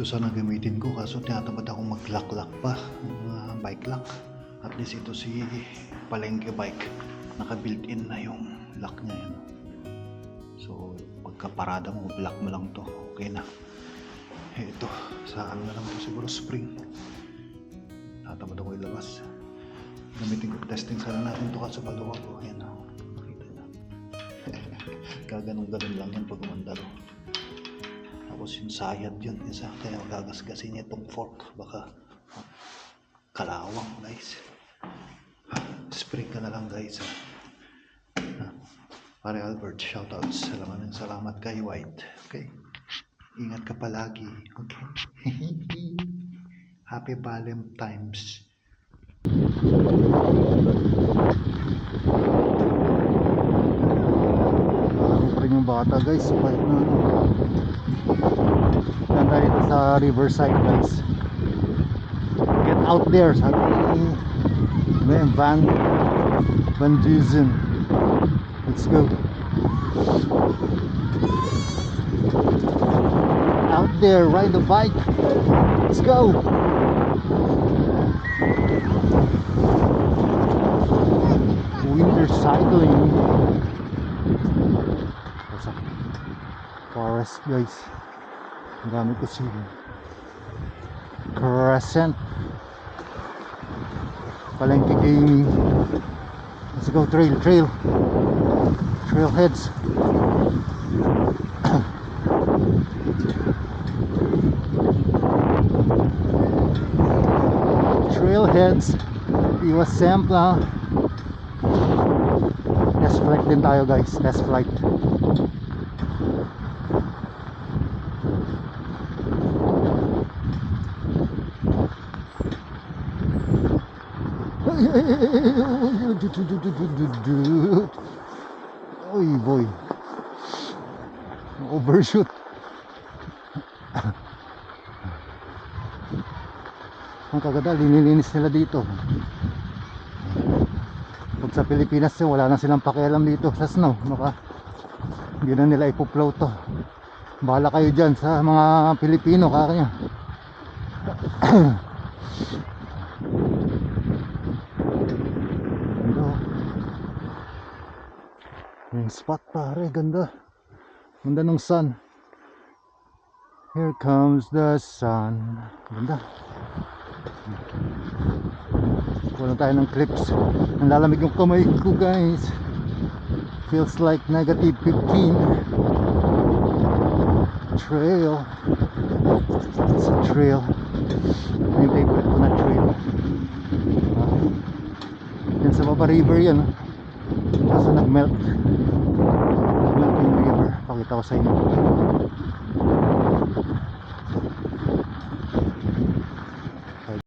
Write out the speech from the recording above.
ito sana gamitin ko, kaso tinatamad akong mag-lock-lock pa, bike lock. At least ito si Palengke bike, naka built-in na yung lock niya yan. So pagka parada mo, block mo lang to, okay na. Ito sa ano na lang to, siguro spring. Tatamad ako ilabas. Gamitin ko, testing sana natin to sa kalawa ko. Ayan o, makita na. Gaganong-ganon lang yan pag umandar. Tapos yung sayad yun, isa, kaya gagasgasin niya itong fork, baka kalawang guys. Spring ka na lang guys. Pare Albert, shoutouts. Salamat kay White. Okay, ingat ka palagi. Okay. Happy Valentine's. Rin yung bata guys, kahit na yan tayo sa Riverside guys. Get out there, sabi ni Van Dusen. Let's go out there, ride the bike. Let's go. Winter cycling. Forest guys, ang gamit ko si Crescent Palengke Gaming. Let's go, trailheads. Trailheads, iwas Sempla. Test flight din tayo guys, test flight. Oy boy, overshoot. Ang kaganda, linilinis nila dito. Pag sa Pilipinas wala na silang pakialam dito sa snow, hindi na nila ipoplow to. Bahala kayo dyan sa mga Pilipino, kanya. Yung spot pare, ganda ng sun. Here comes the sun. Ganda. Wala tayo ng clips. Ang lalamig yung kamay ko guys. Feels like negative 15. Trail. It's a trail. Yung favorite ko na trail. Yan sa baba river yan. Kaso nagmelt yung river. Pakita ko sa inyo.